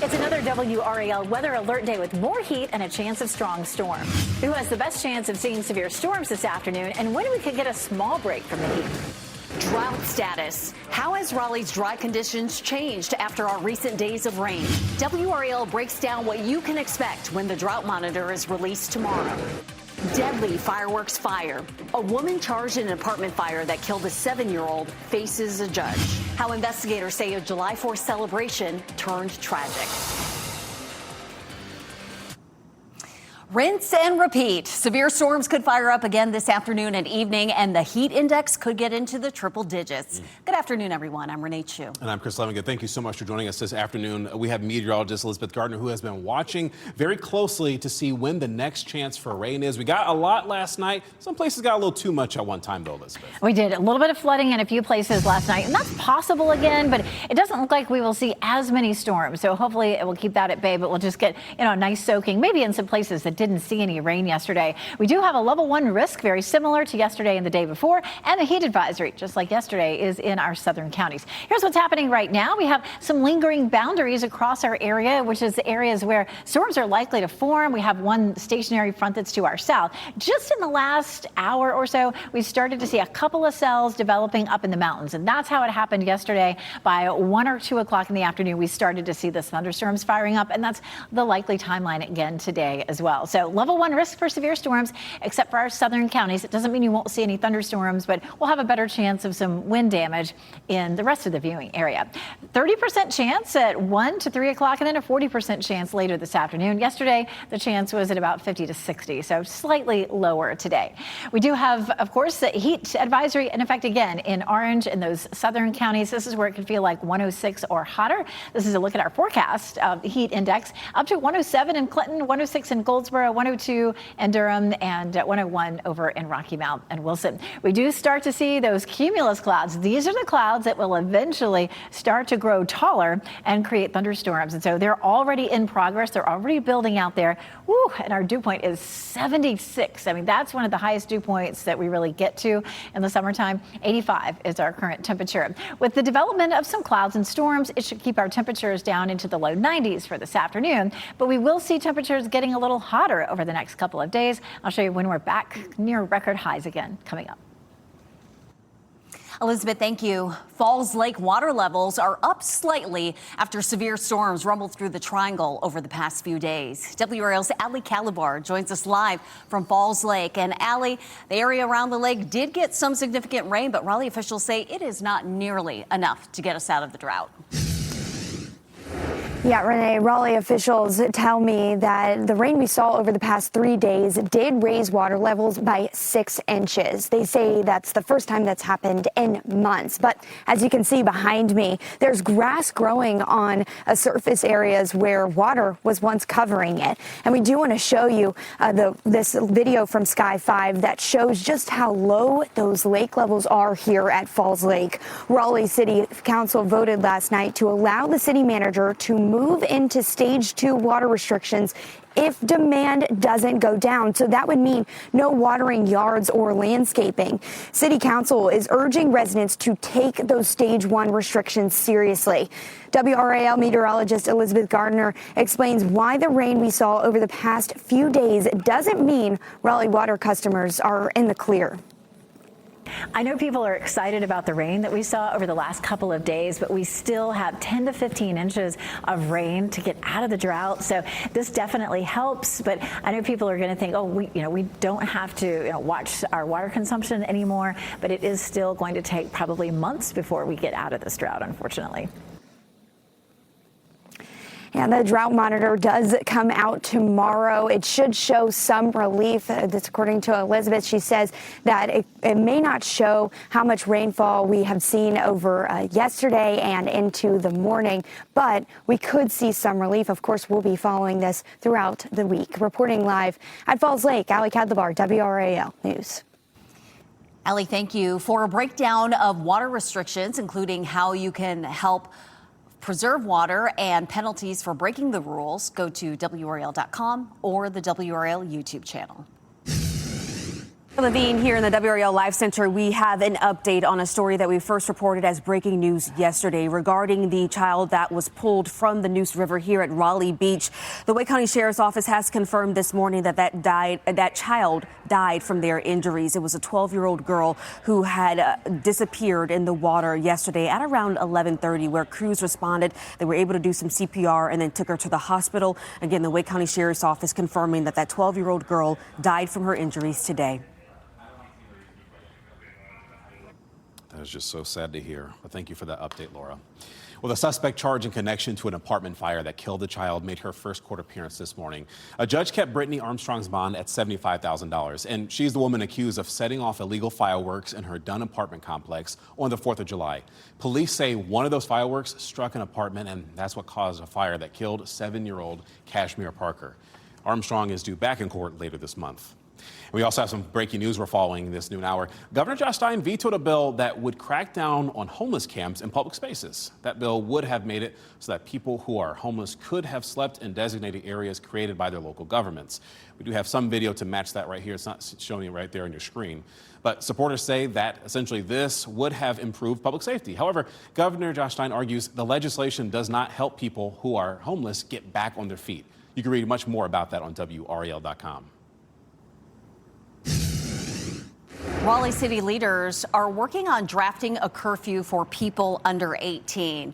It's another WRAL weather alert day with more heat and a chance of strong storm. Who has the best chance of seeing severe storms this afternoon, and when we could get a small break from the heat? Drought status. How has Raleigh's dry conditions changed after our recent days of rain? WRAL breaks down what you can expect when the drought monitor is released tomorrow. Deadly fireworks fire. A woman charged in an apartment fire that killed a 7-year-old faces a judge. How investigators say a July 4th celebration turned tragic. Rinse and repeat. Severe storms could fire up again this afternoon and evening, and the heat index could get into the triple digits. Good afternoon, everyone. I'm Renee Chu. And I'm Chris Levinger. Thank you so much for joining us this afternoon. We have meteorologist Elizabeth Gardner, who has been watching very closely to see when the next chance for rain is. We got a lot last night. Some places got a little too much at one time, though, Elizabeth. We did a little bit of flooding in a few places last night, and that's possible again, but it doesn't look like we will see as many storms. So hopefully it will keep that at bay, but we'll just get, a nice soaking, maybe in some places that didn't see any rain yesterday. We do have a level 1 risk, very similar to yesterday and the day before, and the heat advisory, just like yesterday, is in our southern counties. Here's what's happening right now. We have some lingering boundaries across our area, which is areas where storms are likely to form. We have one stationary front that's to our south. Just in the last hour or so, we started to see a couple of cells developing up in the mountains, and that's how it happened yesterday. By 1 or 2 o'clock in the afternoon, we started to see the thunderstorms firing up, and that's the likely timeline again today as well. So level 1 risk for severe storms, except for our southern counties. It doesn't mean you won't see any thunderstorms, but we'll have a better chance of some wind damage in the rest of the viewing area. 30% chance at 1 to 3 o'clock, and then a 40% chance later this afternoon. Yesterday, the chance was at about 50 to 60, so slightly lower today. We do have, of course, the heat advisory in effect again in orange in those southern counties. This is where it could feel like 106 or hotter. This is a look at our forecast of the heat index, up to 107 in Clinton, 106 in Goldsboro, 102 in Durham, and 101 over in Rocky Mount and Wilson. We do start to see those cumulus clouds. These are the clouds that will eventually start to grow taller and create thunderstorms. And so they're already in progress. They're already building out there. Woo, and our dew point is 76. I mean, that's one of the highest dew points that we really get to in the summertime. 85 is our current temperature. With the development of some clouds and storms, it should keep our temperatures down into the low 90s for this afternoon. But we will see temperatures getting a little hotter over the next couple of days. I'll show you when we're back near record highs again coming up. Elizabeth, thank you. Falls Lake water levels are up slightly after severe storms rumbled through the triangle over the past few days. WRAL's Ali Calabar joins us live from Falls Lake. And Ali, the area around the lake did get some significant rain, but Raleigh officials say it is not nearly enough to get us out of the drought. Yeah, Renee, Raleigh officials tell me that the rain we saw over the past 3 days did raise water levels by 6 inches. They say that's the first time that's happened in months. But as you can see behind me, there's grass growing on surface areas where water was once covering it. And we do want to show you this video from Sky 5 that shows just how low those lake levels are here at Falls Lake. Raleigh City Council voted last night to allow the city manager to move into stage 2 water restrictions if demand doesn't go down. So that would mean no watering yards or landscaping. City Council is urging residents to take those stage 1 restrictions seriously. WRAL meteorologist Elizabeth Gardner explains why the rain we saw over the past few days doesn't mean Raleigh water customers are in the clear. I know people are excited about the rain that we saw over the last couple of days, but we still have 10 to 15 inches of rain to get out of the drought. So this definitely helps. But I know people are going to think, oh, we don't have to watch our water consumption anymore. But it is still going to take probably months before we get out of this drought, unfortunately. And the drought monitor does come out tomorrow. It should show some relief. That's according to Elizabeth. She says that it may not show how much rainfall we have seen over yesterday and into the morning, but we could see some relief. Of course, we'll be following this throughout the week. Reporting live at Falls Lake, Ali Calabar, WRAL News. Ali, thank you. For a breakdown of water restrictions, including how you can help preserve water and penalties for breaking the rules, go to WRAL.com or the WRAL YouTube channel. Levine here in the WRAL Live Center. We have an update on a story that we first reported as breaking news yesterday regarding the child that was pulled from the Neuse River here at Raleigh Beach. The Wake County Sheriff's Office has confirmed this morning that child died from their injuries. It was a 12-year-old girl who had disappeared in the water yesterday at around 11:30, where crews responded. They were able to do some CPR and then took her to the hospital. Again, the Wake County Sheriff's Office confirming that 12-year-old girl died from her injuries today. That is just so sad to hear. But thank you for that update, Laura. Well, the suspect charged in connection to an apartment fire that killed the child made her first court appearance this morning. A judge kept Brittany Armstrong's bond at $75,000, and she's the woman accused of setting off illegal fireworks in her Dunn apartment complex on the 4th of July. Police say one of those fireworks struck an apartment, and that's what caused a fire that killed 7-year-old Kashmir Parker. Armstrong is due back in court later this month. We also have some breaking news we're following this noon hour. Governor Josh Stein vetoed a bill that would crack down on homeless camps in public spaces. That bill would have made it so that people who are homeless could have slept in designated areas created by their local governments. We do have some video to match that right here. It's not showing it right there on your screen. But supporters say that essentially this would have improved public safety. However, Governor Josh Stein argues the legislation does not help people who are homeless get back on their feet. You can read much more about that on WRAL.com. Raleigh city leaders are working on drafting a curfew for people under 18.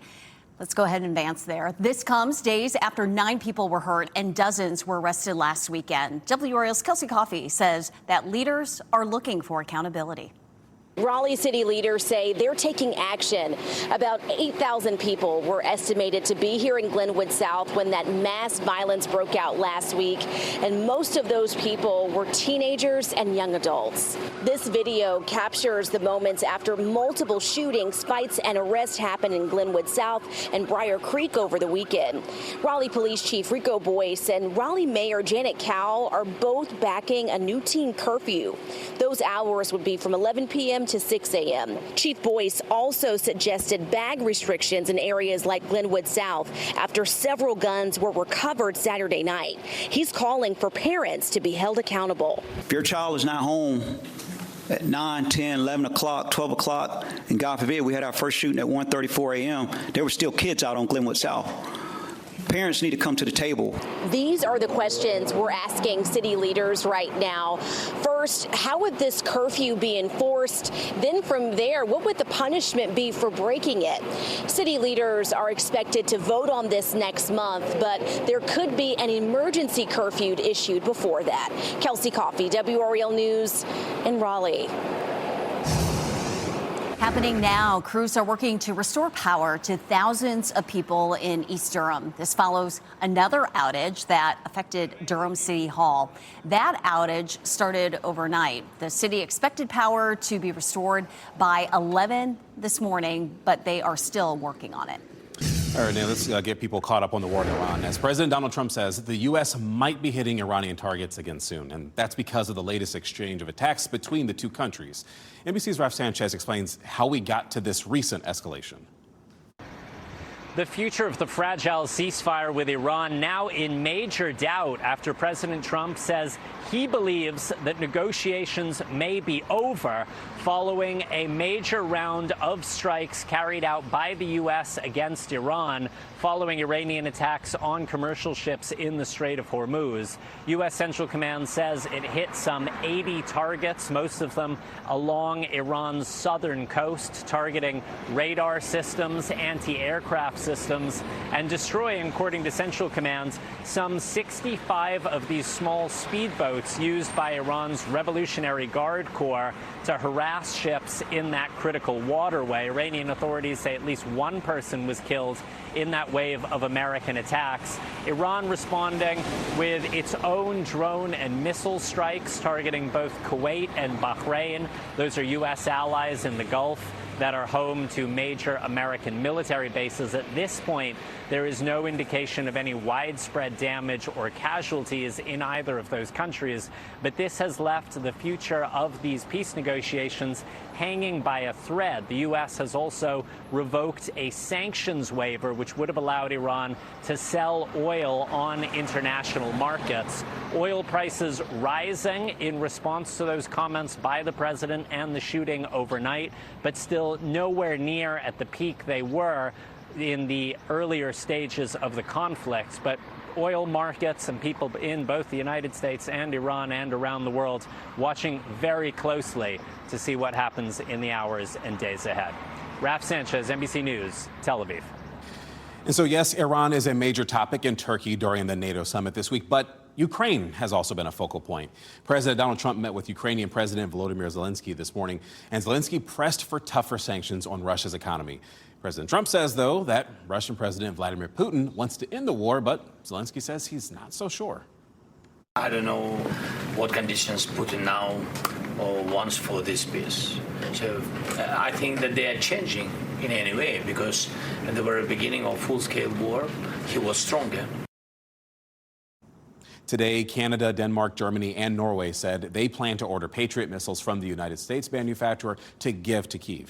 Let's go ahead and advance there. This comes days after 9 people were hurt and dozens were arrested last weekend. WRAL's Kelsey Coffey says that leaders are looking for accountability. Raleigh city leaders say they're taking action. About 8,000 people were estimated to be here in Glenwood South when that mass violence broke out last week, and most of those people were teenagers and young adults. This video captures the moments after multiple shootings, fights, and arrests happened in Glenwood South and Briar Creek over the weekend. Raleigh Police Chief Rico Boyce and Raleigh Mayor Janet Cowell are both backing a new teen curfew. Those hours would be from 11 p.m. to 6 a.m. Chief Boyce also suggested bag restrictions in areas like Glenwood South after several guns were recovered Saturday night. He's calling for parents to be held accountable. If your child is not home at 9, 10, 11 o'clock, 12 o'clock, and God forbid we had our first shooting at 1:34 a.m., there were still kids out on Glenwood South. Parents need to come to the table. These are the questions we're asking city leaders right now. First, how would this curfew be enforced? Then from there, what would the punishment be for breaking it? City leaders are expected to vote on this next month, but there could be an emergency curfew issued before that. Kelsey Coffey, WRAL News in Raleigh. Happening now, crews are working to restore power to thousands of people in East Durham. This follows another outage that affected Durham City Hall. That outage started overnight. The city expected power to be restored by 11 this morning, but they are still working on it. All right, now let's get people caught up on the war in Iran. As President Donald Trump says, the U.S. might be hitting Iranian targets again soon, and that's because of the latest exchange of attacks between the two countries. NBC's Raf Sanchez explains how we got to this recent escalation. The future of the fragile ceasefire with Iran now in major doubt after President Trump says he believes that negotiations may be over following a major round of strikes carried out by the U.S. against Iran following Iranian attacks on commercial ships in the Strait of Hormuz. U.S. Central Command says it hit some 80 targets, most of them along Iran's southern coast, targeting radar systems, anti-aircraft systems, and destroying, according to Central Command, some 65 of these small speedboats used by Iran's Revolutionary Guard Corps to harass ships in that critical waterway. Iranian authorities say at least one person was killed in that wave of American attacks. Iran responding with its own drone and missile strikes targeting both Kuwait and Bahrain. Those are U.S. allies in the Gulf. that are home to major American military bases. At this point, there is no indication of any widespread damage or casualties in either of those countries. But this has left the future of these peace negotiations hanging by a thread. The U.S. has also revoked a sanctions waiver, which would have allowed Iran to sell oil on international markets. Oil prices rising in response to those comments by the president and the shooting overnight, but still nowhere near at the peak they were in the earlier stages of the conflict. But oil markets and people in both the United States and Iran and around the world watching very closely to see what happens in the hours and days ahead. Raf Sanchez, NBC News, Tel Aviv. And so, yes, Iran is a major topic in Turkey during the NATO summit this week, but Ukraine has also been a focal point. President Donald Trump met with Ukrainian President Volodymyr Zelensky this morning, and Zelensky pressed for tougher sanctions on Russia's economy. President Trump says, though, that Russian President Vladimir Putin wants to end the war, but Zelensky says he's not so sure. I don't know what conditions Putin now wants for this peace. So I think that they are changing in any way, because at the very beginning of full-scale war, he was stronger. Today, Canada, Denmark, Germany, and Norway said they plan to order Patriot missiles from the United States manufacturer to give to Kyiv.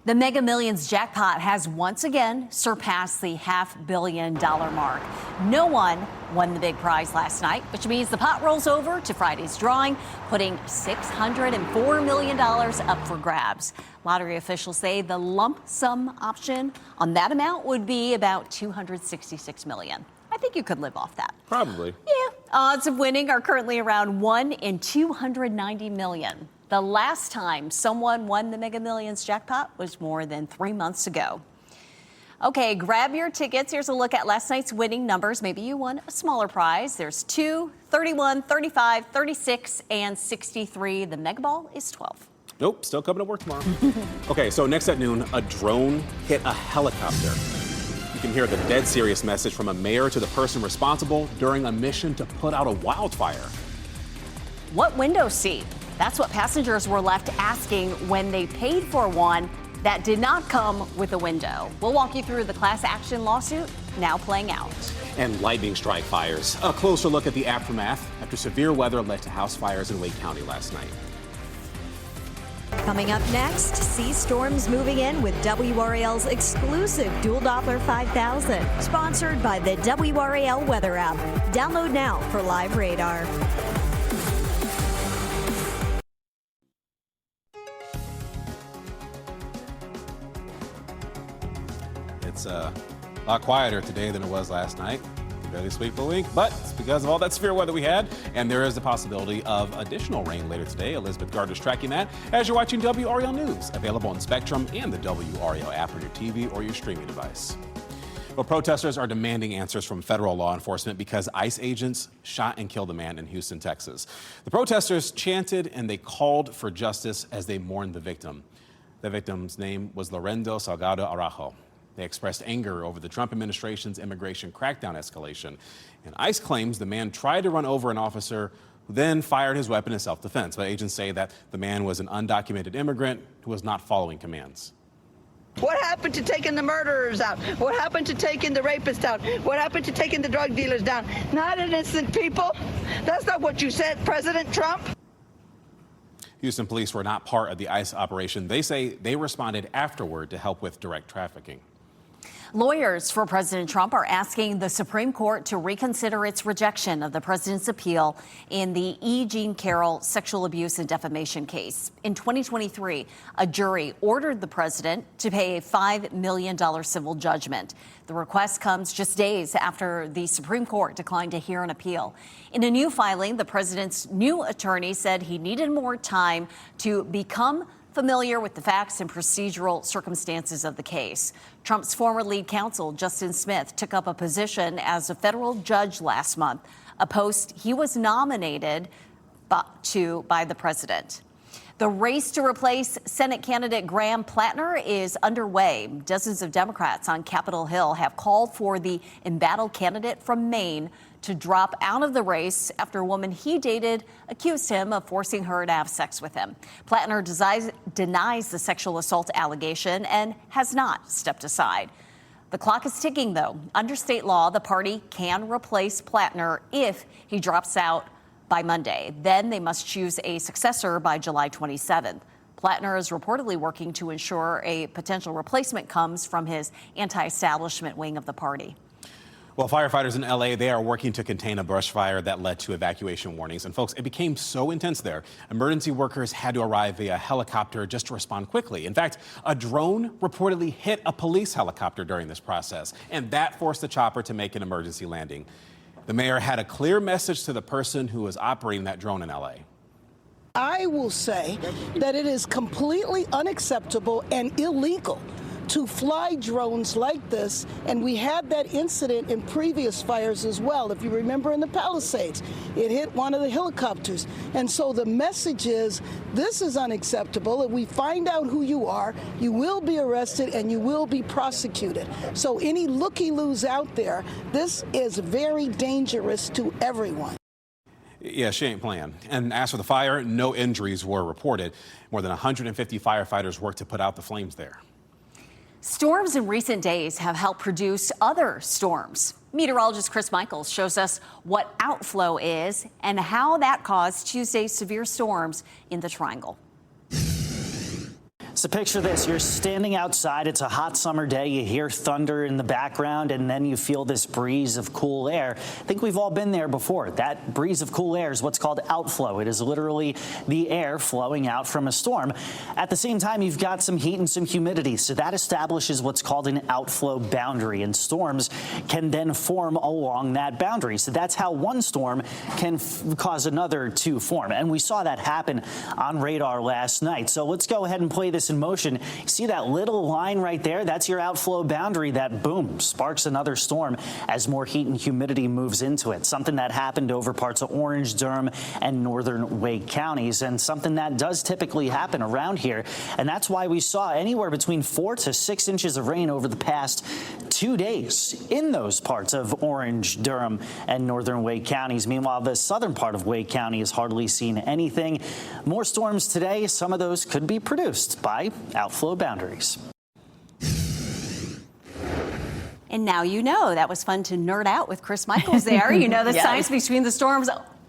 The Mega Millions jackpot has once again surpassed the $500 million mark. No one won the big prize last night, which means the pot rolls over to Friday's drawing, putting $604 million up for grabs. Lottery officials say the lump sum option on that amount would be about $266 million. I think you could live off that. Probably. Yeah. Odds of winning are currently around 1 in 290 million. The last time someone won the Mega Millions jackpot was more than 3 months ago. Okay, grab your tickets. Here's a look at last night's winning numbers. Maybe you won a smaller prize. There's 2, 31, 35, 36, and 63. The Mega Ball is 12. Nope, still coming to work tomorrow. Okay, so next at noon, a drone hit a helicopter. You can hear the dead serious message from a mayor to the person responsible during a mission to put out a wildfire. What window seat? That's what passengers were left asking when they paid for one that did not come with a window. We'll walk you through the class action lawsuit now playing out. And lightning strike fires. A closer look at the aftermath after severe weather led to house fires in Wake County last night. Coming up next, sea storms moving in with WRAL's exclusive Dual Doppler 5000, sponsored by the WRAL Weather app. Download now for live radar. It's a lot quieter today than it was last night. Fairly sweet for a week, but it's because of all that severe weather we had, and there is the possibility of additional rain later today. Elizabeth Gardner's tracking that as you're watching WRAL News, available on Spectrum and the WRAL app on your TV or your streaming device. Well, protesters are demanding answers from federal law enforcement because ICE agents shot and killed a man in Houston, Texas. The protesters chanted and they called for justice as they mourned the victim. The victim's name was Lorenzo Salgado Araujo. They expressed anger over the Trump administration's immigration crackdown escalation. And ICE claims the man tried to run over an officer who then fired his weapon in self-defense. But agents say that the man was an undocumented immigrant who was not following commands. What happened to taking the murderers out? What happened to taking the rapists out? What happened to taking the drug dealers down? Not innocent people. That's not what you said, President Trump. Houston police were not part of the ICE operation. They say they responded afterward to help with direct trafficking. Lawyers for President Trump are asking the Supreme Court to reconsider its rejection of the president's appeal in the E. Jean Carroll sexual abuse and defamation case. In 2023, a jury ordered the president to pay a $5 million civil judgment. The request comes just days after the Supreme Court declined to hear an appeal. In a new filing, the president's new attorney said he needed more time to become familiar with the facts and procedural circumstances of the case. Trump's former lead counsel, Justin Smith, took up a position as a federal judge last month, a post he was nominated by the president. The race to replace Senate candidate Graham Plattner is underway. Dozens of Democrats on Capitol Hill have called for the embattled candidate from Maine to drop out of the race after a woman he dated accused him of forcing her to have sex with him. Plattner denies the sexual assault allegation and has not stepped aside. The clock is ticking, though. Under state law, the party can replace Plattner if he drops out by Monday. Then they must choose a successor by July 27th. Plattner is reportedly working to ensure a potential replacement comes from his anti-establishment wing of the party. Well, firefighters in L.A., they are working to contain a brush fire that led to evacuation warnings. And folks, it became so intense there, emergency workers had to arrive via helicopter just to respond quickly. In fact, a drone reportedly hit a police helicopter during this process, and that forced the chopper to make an emergency landing. The mayor had a clear message to the person who was operating that drone in L.A. I will say that it is completely unacceptable and illegal to fly drones like this, and we had that incident in previous fires as well. If you remember in the Palisades, it hit one of the helicopters. And so the message is, this is unacceptable. If we find out who you are, you will be arrested and you will be prosecuted. So any looky-loos out there, this is very dangerous to everyone. Yeah, she ain't playing. And as for the fire, no injuries were reported. More than 150 firefighters worked to put out the flames there. Storms in recent days have helped produce other storms. Meteorologist Chris Michaels shows us what outflow is and how that caused Tuesday's severe storms in the Triangle. So picture this, you're standing outside, it's a hot summer day, you hear thunder in the background, and then you feel this breeze of cool air. I think we've all been there before. That breeze of cool air is what's called outflow. It is literally the air flowing out from a storm. At the same time, you've got some heat and some humidity, so that establishes what's called an outflow boundary, and storms can then form along that boundary. So that's how one storm can cause another to form, and we saw that happen on radar last night. So let's go ahead and play this in motion. See that little line right there? That's your outflow boundary that, boom, sparks another storm as more heat and humidity moves into it. Something that happened over parts of Orange, Durham, and northern Wake counties, and something that does typically happen around here. And that's why we saw anywhere between 4 to 6 inches of rain over the past 2 days in those parts of Orange, Durham, and northern Wake counties. Meanwhile, the southern part of Wake County has hardly seen anything. More storms today. Some of those could be produced by outflow boundaries. And now you know. That was fun to nerd out with Chris Michaels there. You know the Yes. science between the storms.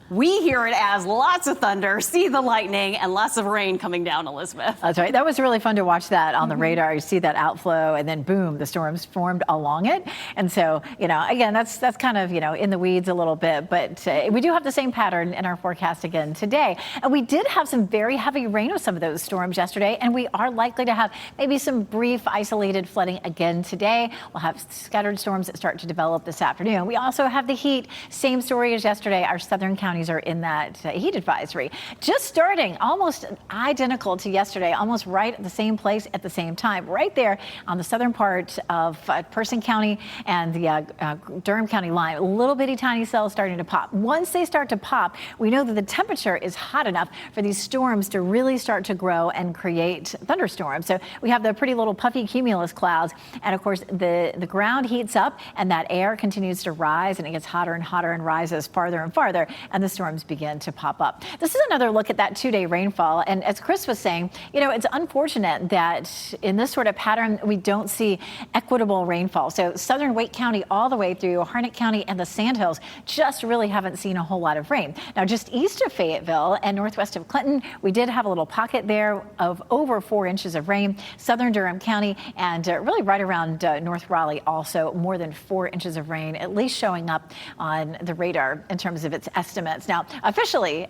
We hear it as lots of thunder, see the lightning, and lots of rain coming down, Elizabeth. That's right. That was really fun to watch that on the radar. You see that outflow, and then boom, the storms formed along it. And so, again, that's kind of, in the weeds a little bit, but we do have the same pattern in our forecast again today. And we did have some very heavy rain with some of those storms yesterday, and we are likely to have maybe some brief isolated flooding again today. We'll have scattered storms that start to develop this afternoon. We also have the heat. Same story as yesterday. Our southern counties are in that heat advisory. Just starting, almost identical to yesterday, almost right at the same place at the same time, right there on the southern part of Person County and the Durham County line. Little bitty tiny cells starting to pop. Once they start to pop, we know that the temperature is hot enough for these storms to really start to grow and create thunderstorms. So we have the pretty little puffy cumulus clouds, and of course the ground heats up and that air continues to rise, and it gets hotter and hotter and rises farther and farther, and the storms begin to pop up. This is another look at that 2-day rainfall. And as Chris was saying, it's unfortunate that in this sort of pattern, we don't see equitable rainfall. So southern Wake County all the way through Harnett County and the Sandhills just really haven't seen a whole lot of rain. Now, just east of Fayetteville and northwest of Clinton, we did have a little pocket there of over 4 inches of rain. Southern Durham County and really right around North Raleigh also more than 4 inches of rain, at least showing up on the radar in terms of its estimates. Now, officially,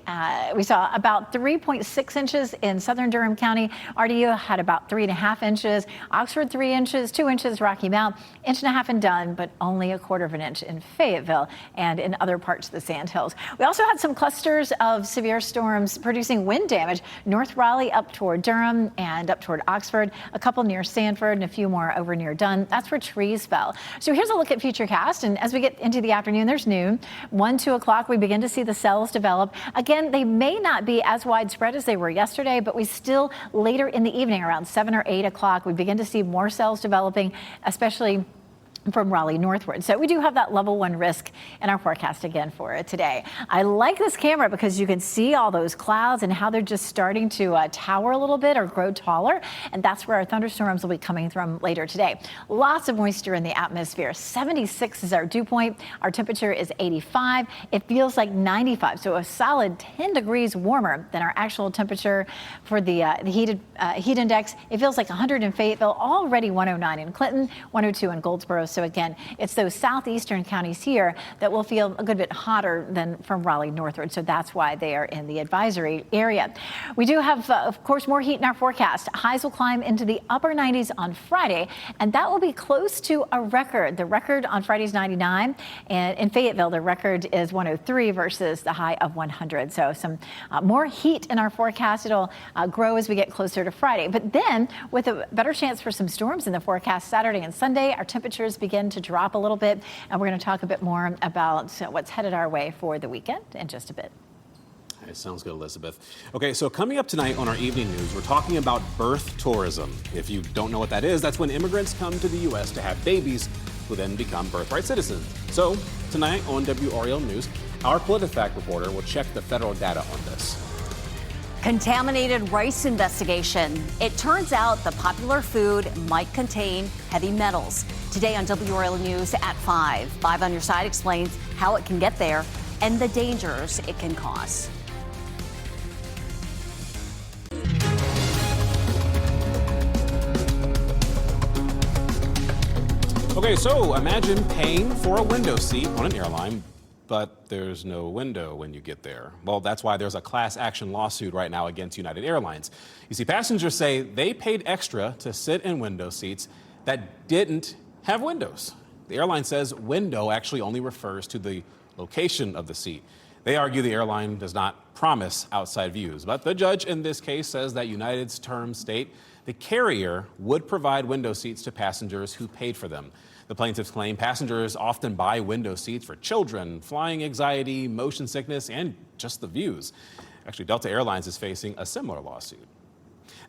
we saw about 3.6 inches in southern Durham County. RDU had about 3.5 inches. Oxford, 3 inches, 2 inches, Rocky Mount, 1.5 inches in Dunn, but only 1/4 inch in Fayetteville and in other parts of the Sandhills. We also had some clusters of severe storms producing wind damage. North Raleigh up toward Durham and up toward Oxford, a couple near Sanford and a few more over near Dunn. That's where trees fell. So here's a look at Futurecast. And as we get into the afternoon, there's noon. 1, 2 o'clock, we begin to see the cells develop. Again, they may not be as widespread as they were yesterday, but we still, later in the evening, around 7 or 8 o'clock, we begin to see more cells developing, especially from Raleigh northward. So we do have that level 1 risk in our forecast again for today. I like this camera because you can see all those clouds and how they're just starting to tower a little bit or grow taller. And that's where our thunderstorms will be coming from later today. Lots of moisture in the atmosphere. 76 is our dew point. Our temperature is 85. It feels like 95. So a solid 10 degrees warmer than our actual temperature for the heat index. It feels like 100 in Fayetteville, already 109 in Clinton, 102 in Goldsboro. So again, it's those southeastern counties here that will feel a good bit hotter than from Raleigh northward. So that's why they are in the advisory area. We do have, of course, more heat in our forecast. Highs will climb into the upper 90s on Friday, and that will be close to a record. The record on Friday is 99, and in Fayetteville, the record is 103 versus the high of 100. So some more heat in our forecast. It'll grow as we get closer to Friday. But then, with a better chance for some storms in the forecast Saturday and Sunday, our temperatures begin to drop a little bit, and we're going to talk a bit more about what's headed our way for the weekend in just a bit. It sounds good, Elizabeth. Okay, so coming up tonight on our evening news, we're talking about birth tourism. If you don't know what that is, that's when immigrants come to the U.S. to have babies who then become birthright citizens. So tonight on WRAL News, our PolitiFact reporter will check the federal data on this. Contaminated rice investigation. It turns out the popular food might contain heavy metals. Today on WRAL News at 5. 5 on Your Side explains how it can get there and the dangers it can cause. Okay, so imagine paying for a window seat on an airline, but there's no window when you get there. Well, that's why there's a class action lawsuit right now against United Airlines. You see, passengers say they paid extra to sit in window seats that didn't have windows. The airline says window actually only refers to the location of the seat. They argue the airline does not promise outside views, but the judge in this case says that United's terms state the carrier would provide window seats to passengers who paid for them. The plaintiffs claim passengers often buy window seats for children, flying anxiety, motion sickness, and just the views. Actually, Delta Airlines is facing a similar lawsuit.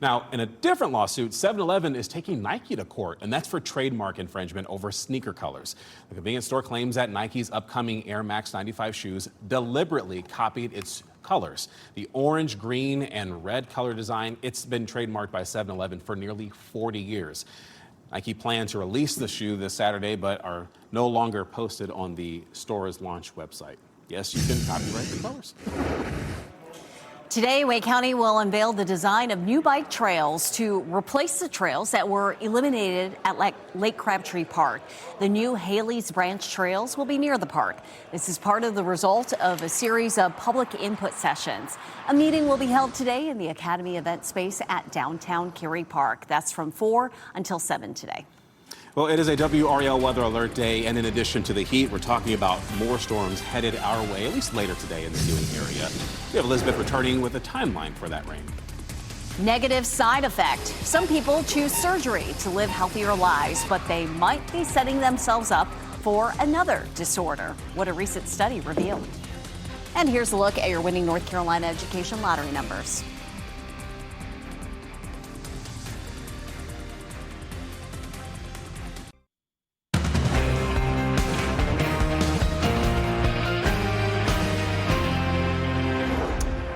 Now, in a different lawsuit, 7-Eleven is taking Nike to court, and that's for trademark infringement over sneaker colors. The convenience store claims that Nike's upcoming Air Max 95 shoes deliberately copied its colors. The orange, green, and red color design, it's been trademarked by 7-Eleven for nearly 40 years. Nike planned to release the shoe this Saturday, but are no longer posted on the store's launch website. Yes, you can copyright the colors. Today, Wake County will unveil the design of new bike trails to replace the trails that were eliminated at Lake Crabtree Park. The new Haley's Branch trails will be near the park. This is part of the result of a series of public input sessions. A meeting will be held today in the Academy event space at downtown Cary Park. That's from 4 until 7 today. Well, it is a WRAL weather alert day, and in addition to the heat, we're talking about more storms headed our way, at least later today in the viewing area. We have Elizabeth returning with a timeline for that rain. Negative side effect. Some people choose surgery to live healthier lives, but they might be setting themselves up for another disorder. What a recent study revealed. And here's a look at your winning North Carolina education lottery numbers.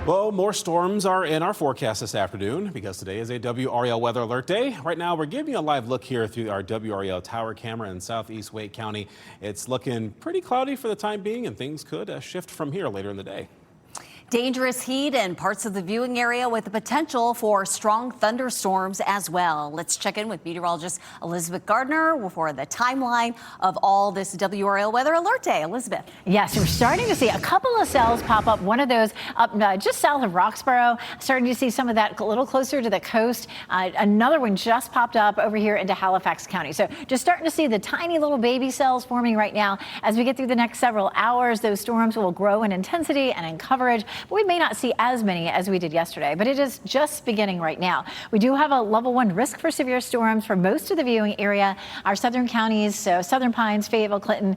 Well, more storms are in our forecast this afternoon because today is a WRAL weather alert day. Right now, we're giving you a live look here through our WRAL tower camera in southeast Wake County. It's looking pretty cloudy for the time being, and things could shift from here later in the day. Dangerous heat in parts of the viewing area with the potential for strong thunderstorms as well. Let's check in with meteorologist Elizabeth Gardner for the timeline of all this WRAL weather alert day. Elizabeth. Yes, we're starting to see a couple of cells pop up. One of those up just south of Roxborough, starting to see some of that a little closer to the coast. Another one just popped up over here into Halifax County. So just starting to see the tiny little baby cells forming right now. As we get through the next several hours, those storms will grow in intensity and in coverage. but we may not see as many as we did yesterday, but it is just beginning right now. We do have a level 1 risk for severe storms for most of the viewing area. Our southern counties, so Southern Pines, Fayetteville, Clinton,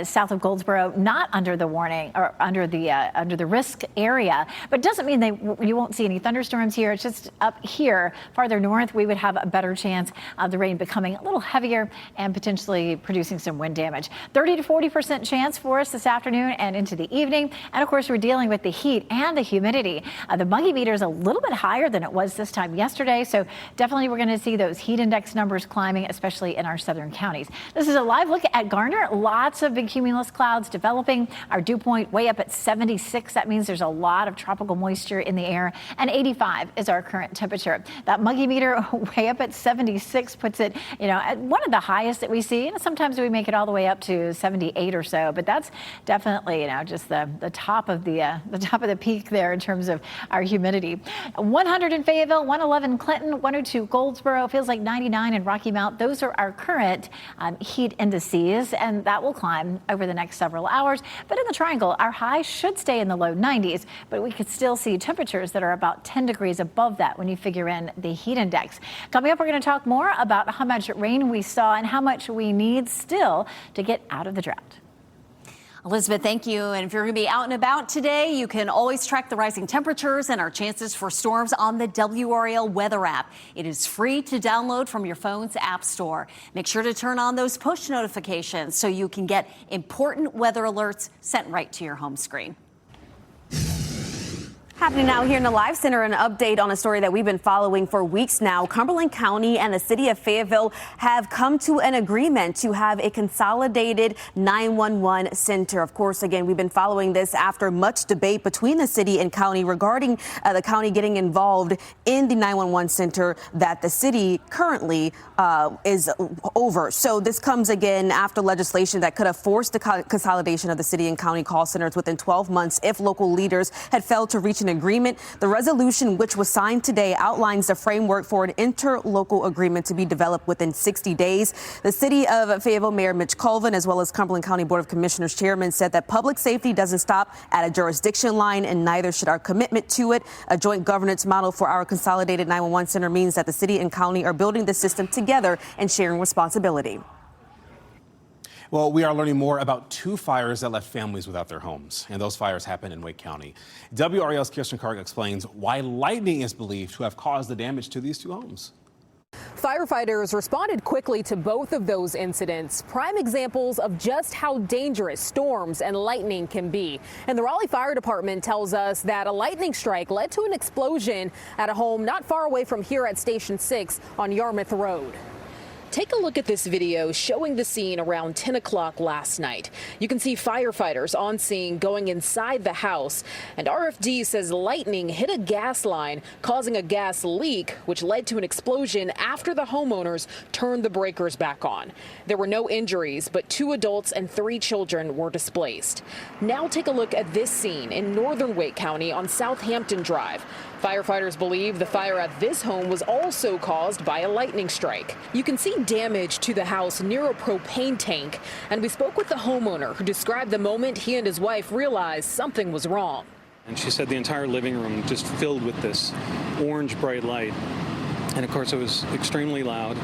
south of Goldsboro, not under the warning or under the risk area, but doesn't mean you won't see any thunderstorms here. It's just up here farther north, we would have a better chance of the rain becoming a little heavier and potentially producing some wind damage. 30 to 40% chance for us this afternoon and into the evening. And of course, we're dealing with the heat and the humidity. The muggy meter is a little bit higher than it was this time yesterday. So definitely we're going to see those heat index numbers climbing, especially in our southern counties. This is a live look at Garner. Lots of big cumulus clouds developing. Our dew point way up at 76. That means there's a lot of tropical moisture in the air. And 85 is our current temperature. That muggy meter way up at 76 puts it, at one of the highest that we see. And sometimes we make it all the way up to 78 or so. But that's definitely, just the top of the peak there in terms of our humidity. 100 in Fayetteville, 111 Clinton, 102 Goldsboro. Feels like 99 in Rocky Mount. Those are our current heat indices, and that will climb over the next several hours. But in the Triangle, our high should stay in the low 90s, but we could still see temperatures that are about 10 degrees above that when you figure in the heat index. Coming up, we're going to talk more about how much rain we saw and how much we need still to get out of the drought. Elizabeth, thank you. And if you're going to be out and about today, you can always track the rising temperatures and our chances for storms on the WRAL weather app. It is free to download from your phone's app store. Make sure to turn on those push notifications so you can get important weather alerts sent right to your home screen. Happening now here in the Live Center, an update on a story that we've been following for weeks now. Cumberland County and the city of Fayetteville have come to an agreement to have a consolidated 911 center. Of course, again, we've been following this after much debate between the city and county regarding the county getting involved in the 911 center that the city currently is over. So this comes again after legislation that could have forced the consolidation of the city and county call centers within 12 months if local leaders had failed to reach an agreement. The resolution, which was signed today, outlines the framework for an interlocal agreement to be developed within 60 days. The city of Fayetteville Mayor Mitch Colvin, as well as Cumberland County Board of Commissioners Chairman, said that public safety doesn't stop at a jurisdiction line, and neither should our commitment to it. A joint governance model for our consolidated 911 center means that the city and county are building the system together and sharing responsibility. Well, we are learning more about 2 fires that left families without their homes, and those fires happened in Wake County. WRAL's Kirsten Karg explains why lightning is believed to have caused the damage to these 2 homes. Firefighters responded quickly to both of those incidents, prime examples of just how dangerous storms and lightning can be. And the Raleigh Fire Department tells us that a lightning strike led to an explosion at a home not far away from here at Station 6 on Yarmouth Road. Take a look at this video showing the scene around 10 o'clock last night. You can see firefighters on scene going inside the house, and RFD says lightning hit a gas line, causing a gas leak, which led to an explosion after the homeowners turned the breakers back on. There were no injuries, but 2 adults and 3 children were displaced. Now take a look at this scene in northern Wake County on Southampton Drive. Firefighters believe the fire at this home was also caused by a lightning strike. You can see damage to the house near a propane tank, and we spoke with the homeowner who described the moment he and his wife realized something was wrong. And she said the entire living room just filled with this orange bright light. And of course it was extremely loud.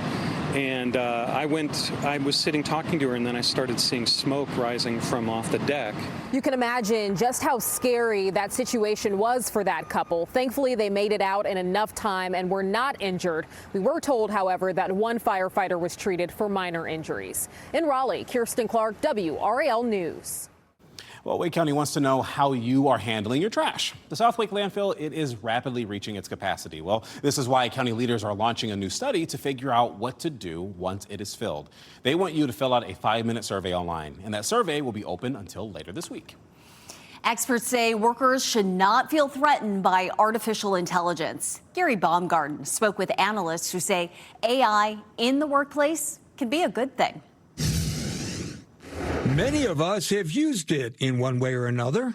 And I was sitting talking to her, and then I started seeing smoke rising from off the deck. You can imagine just how scary that situation was for that couple. Thankfully, they made it out in enough time and were not injured. We were told, however, that 1 firefighter was treated for minor injuries. In Raleigh, Kirsten Clark, WRAL News. Well, Wake County wants to know how you are handling your trash. The South Wake landfill, it is rapidly reaching its capacity. Well, this is why county leaders are launching a new study to figure out what to do once it is filled. They want you to fill out a 5-minute survey online, and that survey will be open until later this week. Experts say workers should not feel threatened by artificial intelligence. Gary Baumgarten spoke with analysts who say AI in the workplace can be a good thing. Many of us have used it in one way or another.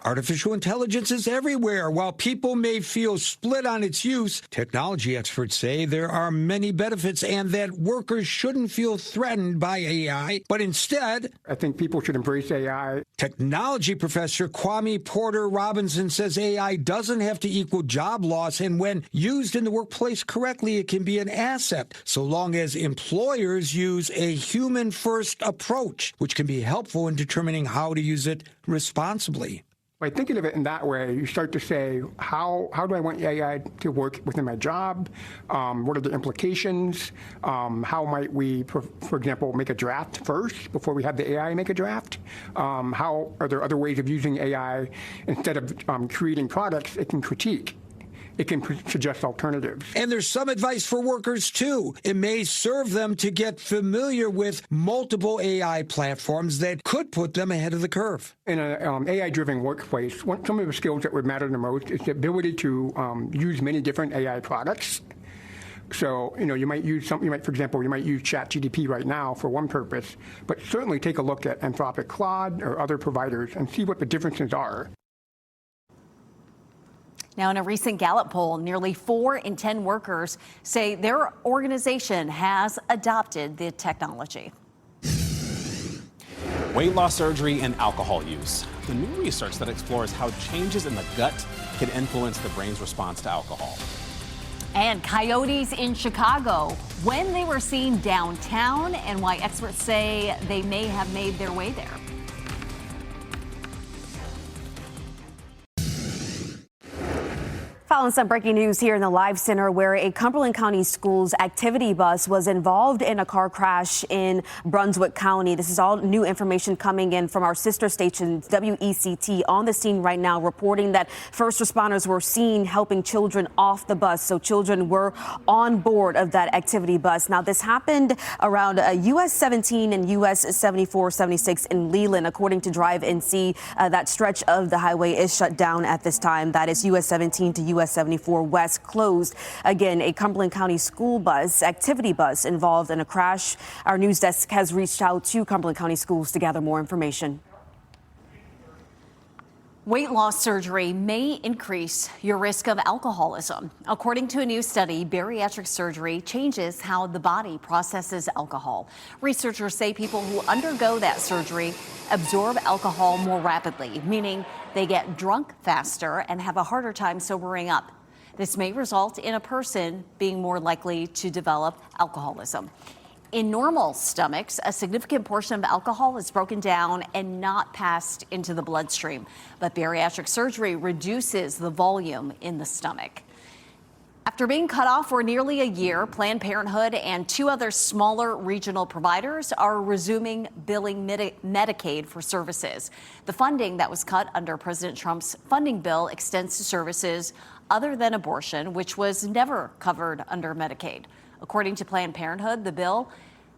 Artificial intelligence is everywhere. While people may feel split on its use, technology experts say there are many benefits and that workers shouldn't feel threatened by AI, but instead, I think people should embrace AI. Technology professor Kwame Porter Robinson says AI doesn't have to equal job loss, and when used in the workplace correctly, it can be an asset, so long as employers use a human-first approach, which can be helpful in determining how to use it responsibly. By thinking of it in that way, you start to say, how do I want AI to work within my job? What are the implications? How might we, for example, make a draft first before we have the AI make a draft? How are there other ways of using AI instead of creating products it can critique? It can suggest alternatives. And there's some advice for workers, too. It may serve them to get familiar with multiple AI platforms that could put them ahead of the curve. In an AI-driven workplace, some of the skills that would matter the most is the ability to use many different AI products. So, you might use for example, you might use ChatGPT right now for one purpose, but certainly take a look at Anthropic Claude or other providers and see what the differences are. Now, in a recent Gallup poll, nearly 4 in 10 workers say their organization has adopted the technology. Weight loss surgery and alcohol use. The new research that explores how changes in the gut can influence the brain's response to alcohol. And coyotes in Chicago, when they were seen downtown and why experts say they may have made their way there. Following some breaking news here in the Live Center, where a Cumberland County Schools activity bus was involved in a car crash in Brunswick County. This is all new information coming in from our sister station, WECT, on the scene right now, reporting that first responders were seen helping children off the bus. So children were on board of that activity bus. Now, this happened around US 17 and US 74, 76 in Leland. According to Drive NC, that stretch of the highway is shut down at this time. That is US 17 to US 74 West closed. Again, a Cumberland County school bus, activity bus, involved in a crash. Our news desk has reached out to Cumberland County Schools to gather more information. Weight loss surgery may increase your risk of alcoholism. According to a new study, bariatric surgery changes how the body processes alcohol. Researchers say people who undergo that surgery absorb alcohol more rapidly, meaning they get drunk faster and have a harder time sobering up. This may result in a person being more likely to develop alcoholism. In normal stomachs, a significant portion of alcohol is broken down and not passed into the bloodstream. But bariatric surgery reduces the volume in the stomach. After being cut off for nearly a year, Planned Parenthood and 2 other smaller regional providers are resuming billing Medicaid for services. The funding that was cut under President Trump's funding bill extends to services other than abortion, which was never covered under Medicaid. According to Planned Parenthood, the bill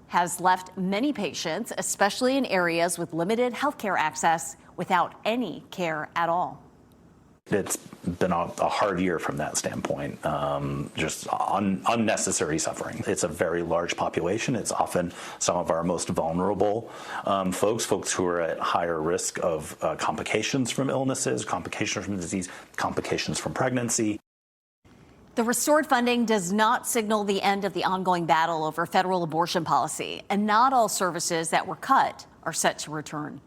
has left many patients, especially in areas with limited health care access, without any care at all. It's been a hard year from that standpoint, just unnecessary suffering. It's a very large population. It's often some of our most vulnerable folks who are at higher risk of complications from illnesses, complications from disease, complications from pregnancy. The restored funding does not signal the end of the ongoing battle over federal abortion policy, and not all services that were cut are set to return.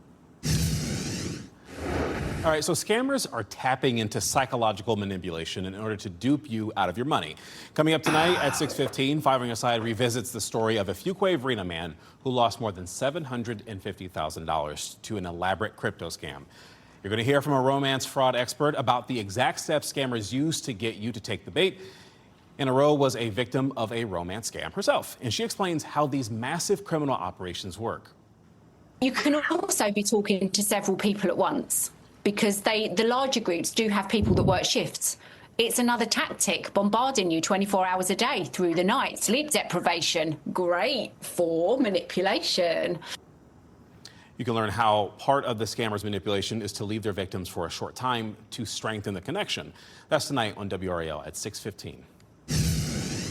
All right, so scammers are tapping into psychological manipulation in order to dupe you out of your money. Coming up tonight at 6:15, Firing Aside revisits the story of a Fuquay-Varina man who lost more than $750,000 to an elaborate crypto scam. You're going to hear from a romance fraud expert about the exact steps scammers use to get you to take the bait. Anna Rowe was a victim of a romance scam herself, and she explains how these massive criminal operations work. You can also be talking to several people at once, because the larger groups do have people that work shifts. It's another tactic, bombarding you 24 hours a day through the night. Sleep deprivation, great for manipulation. You can learn how part of the scammer's manipulation is to leave their victims for a short time to strengthen the connection. That's tonight on WRAL at 6:15.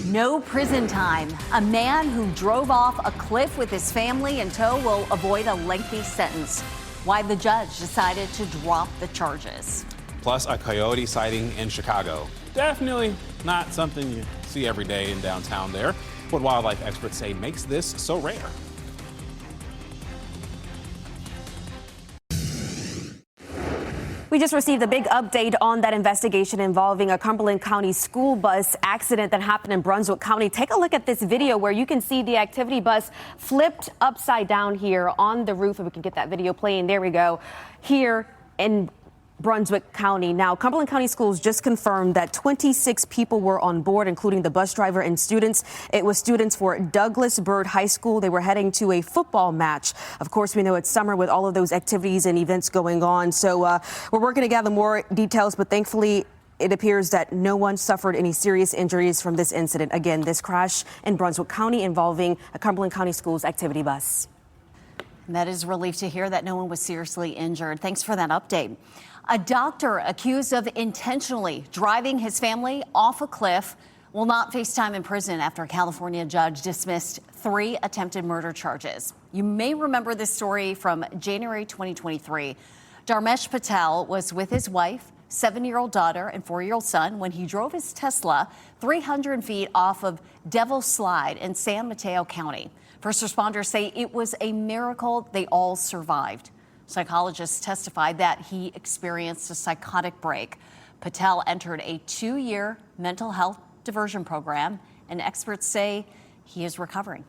No prison time. A man who drove off a cliff with his family in tow will avoid a lengthy sentence. why the judge decided to drop the charges. Plus, a coyote sighting in Chicago. Definitely not something you see every day in downtown there. What wildlife experts say makes this so rare. We just received a big update on that investigation involving a Cumberland County school bus accident that happened in Brunswick County. Take a look at this video where you can see the activity bus flipped upside down here on the roof. If we can get that video playing. There we go. Here in Brunswick County. Now, Cumberland County Schools just confirmed that 26 people were on board, including the bus driver and students. It was students for Douglas Byrd High School. They were heading to a football match. Of course, we know it's summer with all of those activities and events going on. So we're working to gather more details, but thankfully, it appears that no one suffered any serious injuries from this incident. Again, this crash in Brunswick County involving a Cumberland County Schools activity bus. That is a relief to hear that no one was seriously injured. Thanks for that update. A doctor accused of intentionally driving his family off a cliff will not face time in prison after a California judge dismissed 3 attempted murder charges. You may remember this story from January 2023. Dharmesh Patel was with his wife, 7-year-old daughter, and 4-year-old son when he drove his Tesla 300 feet off of Devil's Slide in San Mateo County. First responders say it was a miracle they all survived. Psychologists testified that he experienced a psychotic break. Patel entered a 2-year mental health diversion program, and experts say he is recovering.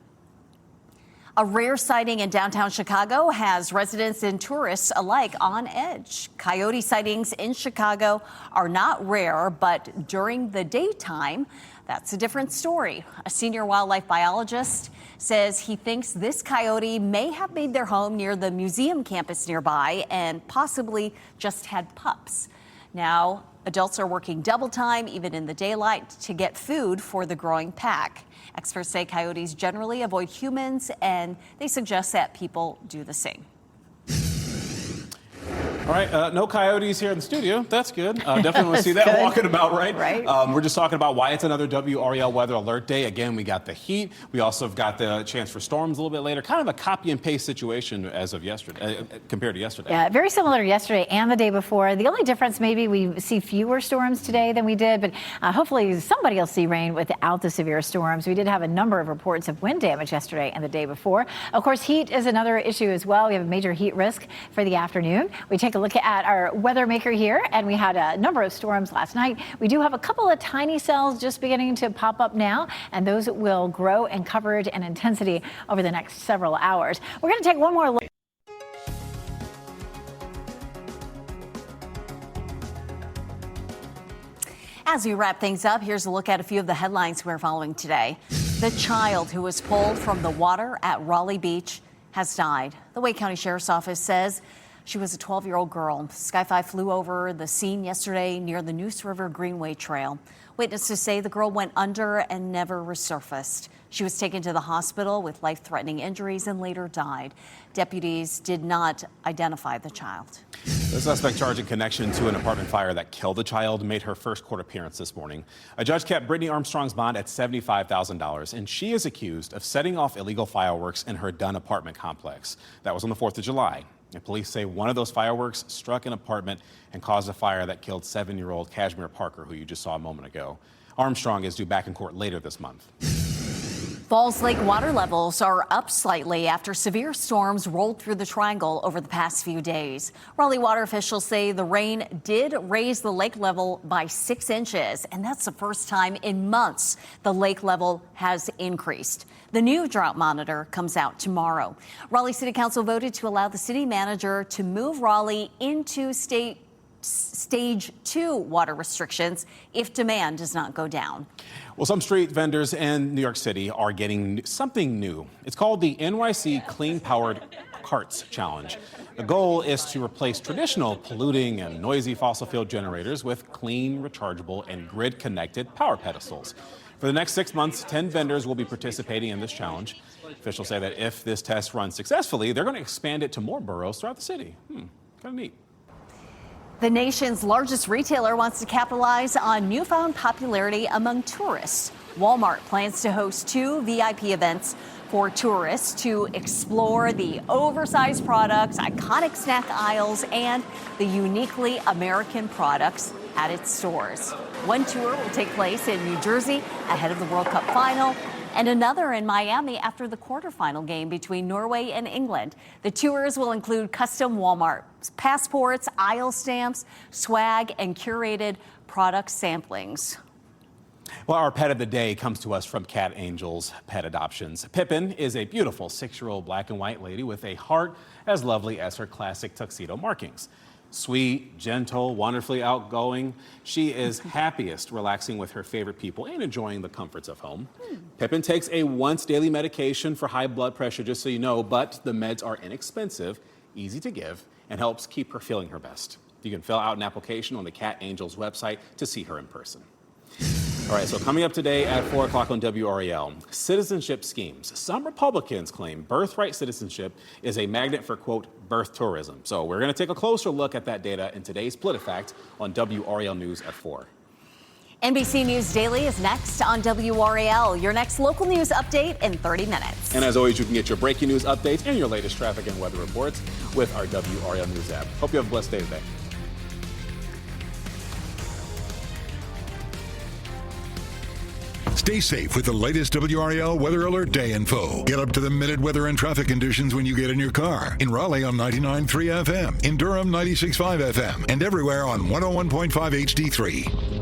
A rare sighting in downtown Chicago has residents and tourists alike on edge. Coyote sightings in Chicago are not rare, but during the daytime, that's a different story. A senior wildlife biologist says he thinks this coyote may have made their home near the museum campus nearby and possibly just had pups. Now, adults are working double time, even in the daylight, to get food for the growing pack. Experts say coyotes generally avoid humans, and they suggest that people do the same. All right, no coyotes here in the studio. That's good. Definitely want to see that Good. walking about, right? Right. We're just talking about why it's another WRAL weather alert day. Again, we got the heat. We also have got the chance for storms a little bit later. Kind of a copy and paste situation as of yesterday, compared to yesterday. Yeah, very similar to yesterday and the day before. The only difference, maybe we see fewer storms today than we did, but hopefully somebody will see rain without the severe storms. We did have a number of reports of wind damage yesterday and the day before. Of course, heat is another issue as well. We have a major heat risk for the afternoon. We take a look at our weather maker here, and we had a number of storms last night. We do have a couple of tiny cells just beginning to pop up now, and those will grow in coverage and intensity over the next several hours. We're going to take one more look. As we wrap things up, here's a look at a few of the headlines we're following today. The child who was pulled from the water at Raleigh Beach has died. The Wake County Sheriff's Office says she was a 12-year-old girl. Sky 5 flew over the scene yesterday near the Neuse River Greenway Trail. Witnesses say the girl went under and never resurfaced. She was taken to the hospital with life-threatening injuries and later died. Deputies did not identify the child. The suspect charged in connection to an apartment fire that killed the child made her first court appearance this morning. A judge kept Brittany Armstrong's bond at $75,000, and she is accused of setting off illegal fireworks in her Dunn apartment complex. That was on the 4th of July. And police say one of those fireworks struck an apartment and caused a fire that killed 7-year-old Kashmir Parker, who you just saw a moment ago. Armstrong is due back in court later this month. Falls Lake water levels are up slightly after severe storms rolled through the triangle over the past few days. Raleigh water officials say the rain did raise the lake level by 6 inches, and that's the first time in months the lake level has increased. The new drought monitor comes out tomorrow. Raleigh City Council voted to allow the city manager to move Raleigh into Stage 2 water restrictions if demand does not go down. Well, some street vendors in New York City are getting something new. It's called the NYC Clean Powered Carts Challenge. The goal is to replace traditional polluting and noisy fossil fuel generators with clean, rechargeable, and grid-connected power pedestals. For the next 6 months, 10 vendors will be participating in this challenge. Officials say that if this test runs successfully, they're going to expand it to more boroughs throughout the city. Kind of neat. The nation's largest retailer wants to capitalize on newfound popularity among tourists. Walmart plans to host 2 VIP events for tourists to explore the oversized products, iconic snack aisles, and the uniquely American products at its stores. One tour will take place in New Jersey ahead of the World Cup final, and another in Miami after the quarterfinal game between Norway and England. The tours will include custom Walmart passports, aisle stamps, swag, and curated product samplings. Well, our pet of the day comes to us from Cat Angels Pet Adoptions. Pippin is a beautiful 6-year-old black and white lady with a heart as lovely as her classic tuxedo markings. Sweet, gentle, wonderfully outgoing, she is happiest relaxing with her favorite people and enjoying the comforts of home. Pippin takes a once daily medication for high blood pressure, just so you know, but the meds are inexpensive, easy to give, and helps keep her feeling her best. You can fill out an application on the Cat Angels website to see her in person. All right, so coming up today at 4 o'clock on WRAL, citizenship schemes. Some Republicans claim birthright citizenship is a magnet for, quote, birth tourism. So we're going to take a closer look at that data in today's PolitiFact on WRAL News at 4. NBC News Daily is next on WRAL, your next local news update in 30 minutes. And as always, you can get your breaking news updates and your latest traffic and weather reports with our WRAL News app. Hope you have a blessed day today. Stay safe with the latest WRAL Weather Alert Day info. Get up to the minute weather and traffic conditions when you get in your car. In Raleigh on 99.3 FM, in Durham 96.5 FM, and everywhere on 101.5 HD3.